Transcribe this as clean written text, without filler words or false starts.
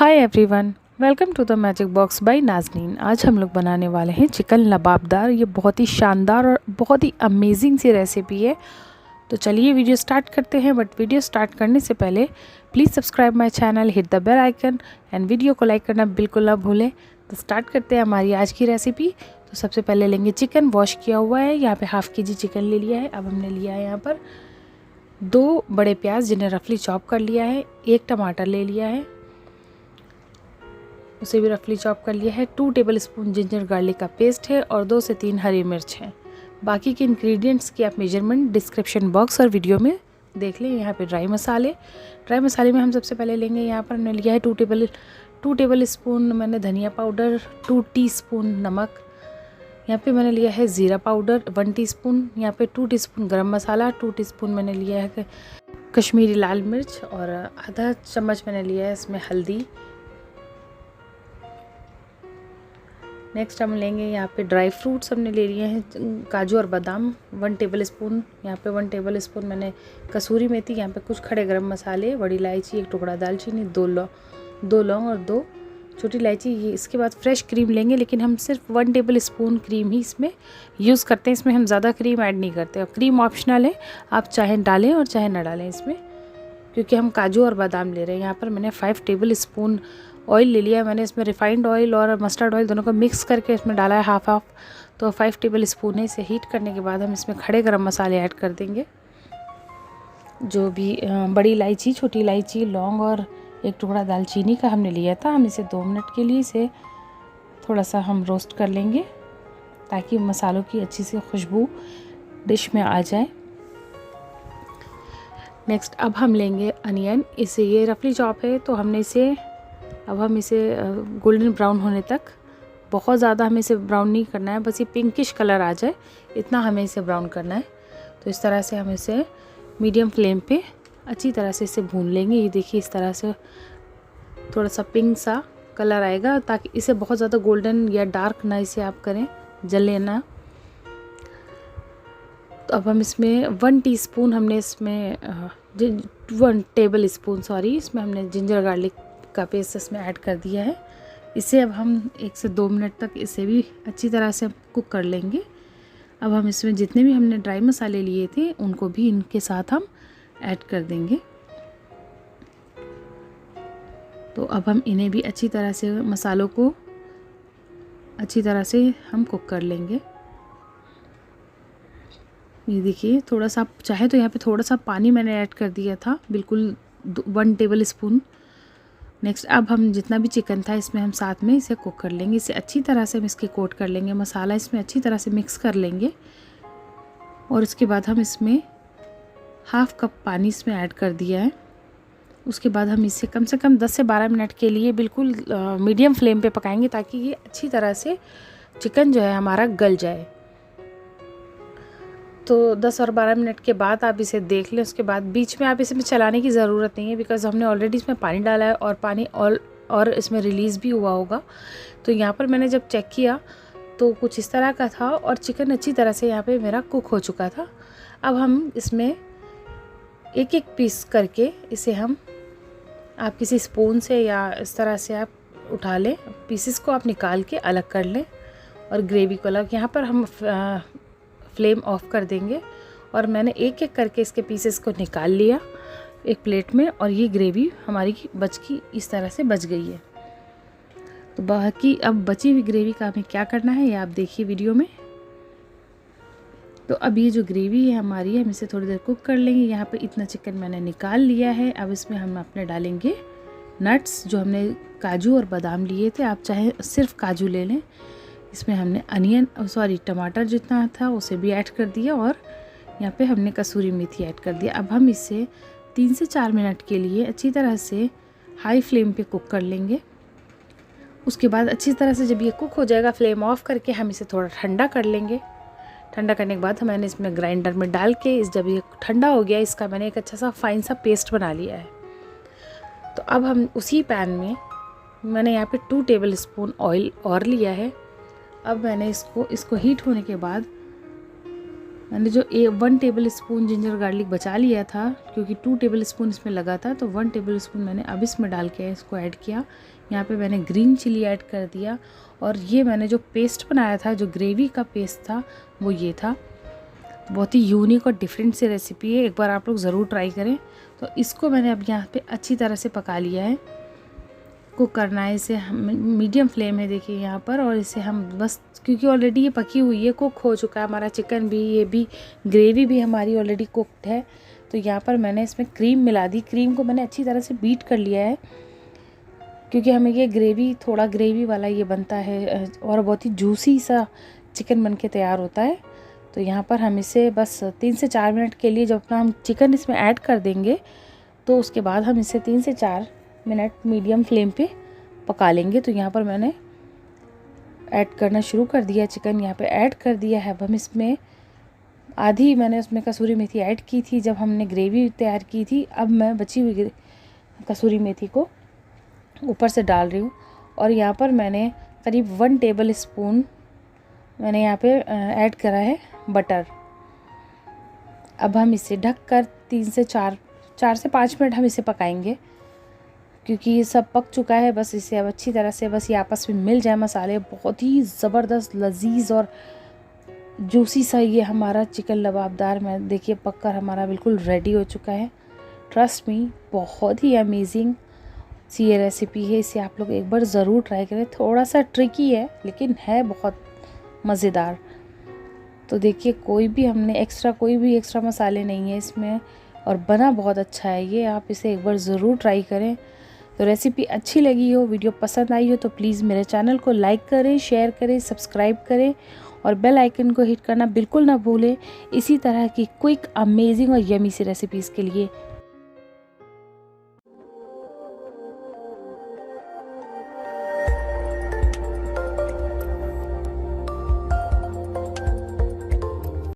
Hi everyone, welcome to the magic box by Naznin. आज हम लोग बनाने वाले हैं चिकन लबाबदार। ये बहुत ही शानदार और बहुत ही अमेजिंग सी रेसिपी है। तो चलिए वीडियो स्टार्ट करते हैं। बट वीडियो स्टार्ट करने से पहले please subscribe my channel, hit the bell icon and video को लाइक करना बिल्कुल ना भूलें। तो स्टार्ट करते हैं हमारी आज की रेसिपी। तो सबसे पहले लेंगे चिकन, वॉश किया हुआ है। यहाँ पर हाफ़ के जी चिकन ले लिया है। अब हमने लिया है यहाँ पर 2 बड़े प्याज जिन्हें रफली चॉप कर लिया है। 1 टमाटर ले लिया है, उसे भी रफली चॉप कर लिया है। 2 टेबलस्पून जिंजर गार्लिक का पेस्ट है और 2 से 3 हरी मिर्च हैं। बाकी के इंग्रेडिएंट्स की आप मेजरमेंट डिस्क्रिप्शन बॉक्स और वीडियो में देख लें। यहाँ पे ड्राई मसाले में हम सबसे पहले लेंगे। यहाँ पर हमने लिया है 2 टेबलस्पून मैंने धनिया पाउडर, 2 टीस्पून नमक। यहाँ पे मैंने लिया है ज़ीरा पाउडर 1 टीस्पून। यहाँ पे 2 टीस्पून गरम मसाला, 2 टीस्पून मैंने लिया है कश्मीरी लाल मिर्च और आधा चम्मच मैंने लिया है इसमें हल्दी। नेक्स्ट हम लेंगे यहाँ पे ड्राई फ्रूट्स हमने ले लिए हैं काजू और बादाम 1 टेबलस्पून। यहाँ पे 1 टेबलस्पून मैंने कसूरी मेथी, यहाँ पे कुछ खड़े गरम मसाले, बड़ी इलायची, 1 टुकड़ा दालचीनी, 2 लौंग और 2 छोटी इलायची। ये इसके बाद फ्रेश क्रीम लेंगे, लेकिन हम सिर्फ 1 टेबलस्पून क्रीम ही इसमें यूज़ करते हैं। इसमें हम ज़्यादा क्रीम ऐड नहीं करते। और क्रीम ऑप्शनल है, आप चाहे डालें और चाहे ना डालें इसमें, क्योंकि हम काजू और बादाम ले रहे हैं। यहाँ पर मैंने 5 टेबलस्पून ऑयल ले लिया है। मैंने इसमें रिफाइंड ऑयल और मस्टर्ड ऑयल दोनों को मिक्स करके इसमें डाला है हाफ। तो 5 टेबलस्पून है। इसे हीट करने के बाद हम इसमें खड़े गरम मसाले ऐड कर देंगे। जो भी बड़ी इलायची, छोटी इलायची, लौंग और 1 टुकड़ा दालचीनी का हमने लिया था। हम इसे 2 मिनट के लिए इसे थोड़ा सा हम रोस्ट कर लेंगे, ताकि मसालों की अच्छी सी खुशबू डिश में आ जाए। नेक्स्ट अब हम लेंगे अनियन। इसे ये रफली चॉप है, तो हमने इसे अब हम इसे गोल्डन ब्राउन होने तक, बहुत ज़्यादा हमें इसे ब्राउन नहीं करना है, बस ये पिंकिश कलर आ जाए इतना हमें इसे ब्राउन करना है। तो इस तरह से हम इसे मीडियम फ्लेम पे अच्छी तरह से इसे भून लेंगे। ये देखिए इस तरह से थोड़ा सा पिंक सा कलर आएगा, ताकि इसे बहुत ज़्यादा गोल्डन या डार्क ना इसे आप करें, जले ना। तो अब हम इसमें 1 टीस्पून हमने इसमें 1 टेबलस्पून इसमें हमने जिंजर गार्लिक का पेस्ट इसमें ऐड कर दिया है। इसे अब हम 1 से 2 मिनट तक इसे भी अच्छी तरह से कुक कर लेंगे। अब हम इसमें जितने भी हमने ड्राई मसाले लिए थे उनको भी इनके साथ हम ऐड कर देंगे। तो अब हम इन्हें भी अच्छी तरह से, मसालों को अच्छी तरह से हम कुक कर लेंगे। ये देखिए थोड़ा सा, चाहे तो यहाँ पे थोड़ा सा पानी मैंने ऐड कर दिया था, बिल्कुल 1 टेबलस्पून। नेक्स्ट अब हम जितना भी चिकन था इसमें हम साथ में इसे कुक कर लेंगे। इसे अच्छी तरह से हम इसके कोट कर लेंगे, मसाला इसमें अच्छी तरह से मिक्स कर लेंगे। और उसके बाद हम इसमें हाफ़ कप पानी इसमें ऐड कर दिया है। उसके बाद हम इसे कम से कम 10 से 12 मिनट के लिए बिल्कुल मीडियम फ्लेम पे पकाएंगे, ताकि ये अच्छी तरह से चिकन जो है हमारा गल जाए। तो 10 और 12 मिनट के बाद आप इसे देख लें। उसके बाद बीच में आप इसमें चलाने की ज़रूरत नहीं है, बिकॉज़ हमने ऑलरेडी इसमें पानी डाला है और पानी और इसमें रिलीज़ भी हुआ होगा। तो यहाँ पर मैंने जब चेक किया तो कुछ इस तरह का था और चिकन अच्छी तरह से यहाँ पे मेरा कुक हो चुका था। अब हम इसमें एक एक पीस करके इसे हम, आप किसी स्पून से या इस तरह से आप उठा लें, पीसेस को आप निकाल के अलग कर लें और ग्रेवी को अलग। यहाँ पर हम फ्लेम ऑफ कर देंगे और मैंने एक एक करके इसके पीसेस को निकाल लिया एक प्लेट में, और ये ग्रेवी हमारी इस तरह से बच गई है। तो बाकी अब बची हुई ग्रेवी का हमें क्या करना है ये आप देखिए वीडियो में। तो अब ये जो ग्रेवी है हमारी, हम इसे थोड़ी देर कुक कर लेंगे। यहाँ पे इतना चिकन मैंने निकाल लिया है। अब इसमें हम अपने डालेंगे नट्स, जो हमने काजू और बादाम लिए थे। आप चाहे सिर्फ काजू ले लें। इसमें हमने टमाटर जितना था उसे भी ऐड कर दिया, और यहाँ पे हमने कसूरी मेथी ऐड कर दिया। अब हम इसे 3 से 4 मिनट के लिए अच्छी तरह से हाई फ्लेम पे कुक कर लेंगे। उसके बाद अच्छी तरह से जब ये कुक हो जाएगा, फ्लेम ऑफ करके हम इसे थोड़ा ठंडा कर लेंगे। ठंडा करने के बाद मैंने इसमें ग्राइंडर में डाल के, जब ये ठंडा हो गया, इसका मैंने एक अच्छा सा फाइन सा पेस्ट बना लिया है। तो अब हम उसी पैन में, मैंने यहाँ पे 2 टेबलस्पून ऑयल और लिया है। अब मैंने इसको हीट होने के बाद मैंने जो 1 टेबल स्पून जिंजर गार्लिक बचा लिया था, क्योंकि 2 टेबल स्पून इसमें लगा था, तो 1 टेबल स्पून मैंने अब इसमें डाल के इसको ऐड किया। यहाँ पे मैंने ग्रीन चिली ऐड कर दिया, और ये मैंने जो पेस्ट बनाया था, जो ग्रेवी का पेस्ट था, वो ये था। बहुत ही यूनिक और डिफरेंट सी रेसिपी है, एक बार आप लोग ज़रूर ट्राई करें। तो इसको मैंने अब यहाँ पे अच्छी तरह से पका लिया है। कुक करना है इसे, मीडियम फ्लेम है देखिए यहाँ पर, और इसे हम बस, क्योंकि ऑलरेडी ये पकी हुई है, कुक हो चुका है हमारा चिकन भी, ये भी ग्रेवी भी हमारी ऑलरेडी कुकड है। तो यहाँ पर मैंने इसमें क्रीम मिला दी। क्रीम को मैंने अच्छी तरह से बीट कर लिया है, क्योंकि हमें ये ग्रेवी, थोड़ा ग्रेवी वाला ये बनता है और बहुत ही जूसी सा चिकन बन के तैयार होता है। तो यहाँ पर हम इसे बस 3 से 4 मिनट के लिए, जब अपना हम चिकन इसमें ऐड कर देंगे, तो उसके बाद हम इसे 3 से 4 मिनट मीडियम फ्लेम पे पका लेंगे। तो यहाँ पर मैंने ऐड करना शुरू कर दिया, चिकन यहाँ पे ऐड कर दिया है। अब हम इसमें आधी मैंने उसमें कसूरी मेथी ऐड की थी जब हमने ग्रेवी तैयार की थी। अब मैं बची हुई कसूरी मेथी को ऊपर से डाल रही हूँ, और यहाँ पर मैंने करीब 1 टेबल स्पून मैंने यहाँ पे ऐड करा है बटर। अब हम इसे ढककर 3 से 4 से 5 मिनट हम इसे पकाएंगे, क्योंकि ये सब पक चुका है। बस इसे अब अच्छी तरह से बस ये आपस में मिल जाए मसाले। बहुत ही ज़बरदस्त लजीज और जूसी सा ये हमारा चिकन लबाबदार में देखिए पक कर हमारा बिल्कुल रेडी हो चुका है। ट्रस्ट मी, बहुत ही अमेजिंग सी ये रेसिपी है, इसे आप लोग एक बार ज़रूर ट्राई करें। थोड़ा सा ट्रिकी है, लेकिन है बहुत मज़ेदार। तो देखिए कोई भी एक्स्ट्रा मसाले नहीं है इसमें, और बना बहुत अच्छा है ये। आप इसे एक बार ज़रूर ट्राई करें। तो रेसिपी अच्छी लगी हो, वीडियो पसंद आई हो, तो प्लीज़ मेरे चैनल को लाइक करें, शेयर करें, सब्सक्राइब करें, और बेल आइकन को हिट करना बिल्कुल ना भूलें इसी तरह की क्विक, अमेजिंग और यमी सी रेसिपीज़ के लिए।